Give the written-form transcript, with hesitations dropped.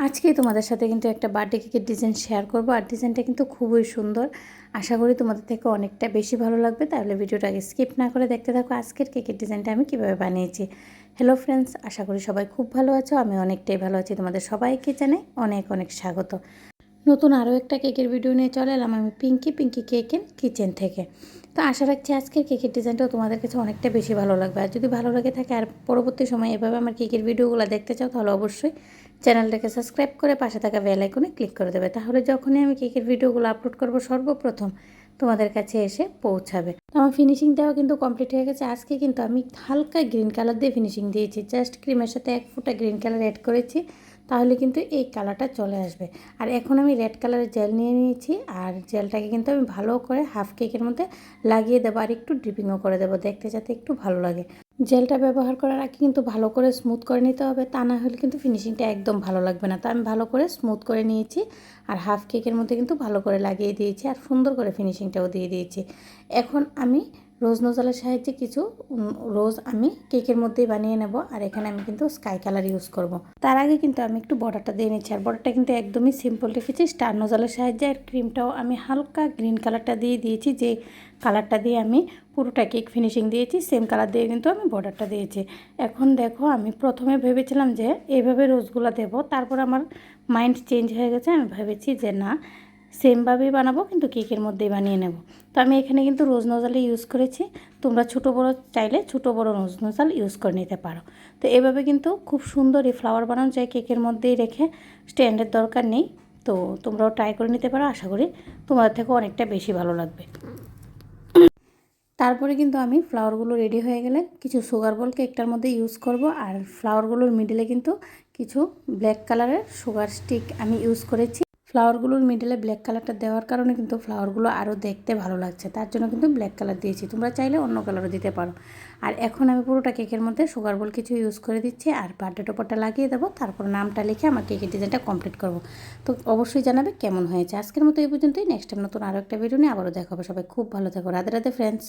আজকে তোমাদের সাথে কিন্তু একটা বার্থডে কেকের ডিজাইন শেয়ার করব, আর ডিজাইনটা কিন্তু খুবই সুন্দর। আশা করি তোমাদের থেকে অনেকটা বেশি ভালো লাগবে। তাহলে ভিডিওটা আগে স্কিপ না করে দেখতে থাকো আজকের কেকের ডিজাইনটা আমি কিভাবে বানিয়েছি। হ্যালো ফ্রেন্ডস, আশা করি সবাই খুব ভালো আছো। আমি অনেকটাই ভালো আছি। তোমাদের সবাইকে জানাই অনেক অনেক স্বাগত। নতুন আরও একটা কেকের ভিডিও নিয়ে চলে এলাম আমি পিঙ্কি কেকের কিচেন থেকে। তো আশা রাখছি আজকের কেকের ডিজাইনটাও তোমাদের কাছে অনেকটা বেশি ভালো লাগবে। আর যদি ভালো লাগে থাকে আর পরবর্তী সময় এভাবে আমার কেকের ভিডিওগুলো দেখতে চাও, তাহলে অবশ্যই চ্যানেলটাকে সাবস্ক্রাইব করে পাশে থাকা বেল আইকনে ক্লিক করে দেবে। তাহলে যখনই আমি কেকের ভিডিওগুলো আপলোড করব সর্বপ্রথম তোমাদের কাছে এসে পৌঁছাবে। তো আমার ফিনিশিং দেওয়া কিন্তু কমপ্লিট হয়ে গেছে। আজকে কিন্তু আমি হালকা গ্রিন কালার দিয়ে ফিনিশিং দিয়েছি। জাস্ট ক্রিমের সাথে 1 ফোঁটা গ্রিন কালার অ্যাড করেছি, তাহলে কিন্তু এই কালারটা চলে আসবে। আর এখন আমি রেড কালারের জেল নিয়ে নিয়েছি, আর জেলটাকে কিন্তু আমি ভালো করে হাফ কেকের মধ্যে লাগিয়ে দেবো আর একটু ড্রিপিংও করে দেবো, দেখতে যাতে একটু ভালো লাগে। জেলটা ব্যবহার করার আগে কিন্তু ভালো করে স্মুথ করে নিতে হবে, তা না হলে কিন্তু ফিনিশিংটা একদম ভালো লাগবে না। তো আমি ভালো করে স্মুথ করে নিয়েছি আর হাফ কেকের মধ্যে কিন্তু ভালো করে লাগিয়ে দিয়েছি আর সুন্দর করে ফিনিশিংটাও দিয়ে দিয়েছি। এখন আমি রোজ নোজালের সাহায্যে কিছু রোজ আমি কেকের মধ্যেই বানিয়ে নেব। আর এখানে আমি কিন্তু স্কাই কালার ইউজ করব। তার আগে কিন্তু আমি একটু বর্ডারটা দিয়ে নিচ্ছি। আর বর্ডারটা কিন্তু একদমই সিম্পল রেখেছি স্টার নোজালের সাহায্যে। আর ক্রিমটাও আমি হালকা গ্রিন কালারটা দিয়ে দিয়েছি, যে কালারটা দিয়ে আমি পুরোটা কেক ফিনিশিং দিয়েছি সেম কালার দিয়ে কিন্তু আমি বর্ডারটা দিয়েছি। এখন দেখো, আমি প্রথমে ভেবেছিলাম যে এইভাবে রোজগুলো দেবো, তারপর আমার মাইন্ড চেঞ্জ হয়ে গেছে। আমি ভেবেছি যে না, সেমভাবেই বানাবো কিন্তু কেকের মধ্যেই বানিয়ে নেব। তো আমি এখানে কিন্তু রোজ নোজাল ইউজ করেছি। তোমরা ছোটো বড়ো চাইলে ছোটো বড়ো রোজ নোজাল ইউজ করে নিতে পারো। তো এভাবে কিন্তু খুব সুন্দর এই ফ্লাওয়ার বানানো যায় কেকের মধ্যেই রেখে, স্ট্যান্ডের দরকার নেই। তো তোমরাও ট্রাই করে নিতে পারো, আশা করি তোমাদের থেকে অনেকটা বেশি ভালো লাগবে। তারপরে কিন্তু আমি ফ্লাওয়ারগুলো রেডি হয়ে গেলে কিছু সুগার বল কেকটার মধ্যে ইউজ করব। আর ফ্লাওয়ারগুলোর মিডলে কিন্তু কিছু ব্ল্যাক কালারের সুগার স্টিক আমি ইউজ করেছি। ফ্লাওয়ারগুলোর মিডলে ব্ল্যাক কালারটা দেওয়ার কারণে কিন্তু ফ্লাওয়ারগুলো আরও দেখতে ভালো লাগছে, তার জন্য কিন্তু ব্ল্যাক কালার দিয়েছি। তোমরা চাইলে অন্য কালারও দিতে পারো। আর এখন আমি পুরোটা কেকের মধ্যে সুগার বল কিছু ইউজ করে দিচ্ছি আর বার্থডে টপারটা লাগিয়ে দেবো। তারপর নামটা লিখে আমার কেকের ডিজাইনটা কমপ্লিট করব। তো অবশ্যই জানাবে কেমন হয়েছে। আজকের মতো এই পর্যন্তই। নেক্সট টাইম নতুন আরও একটা ভিডিও নিয়ে আবারও দেখা হবে। সবাই খুব ভালো থাকো। রাধে রাধে ফ্রেন্ডস।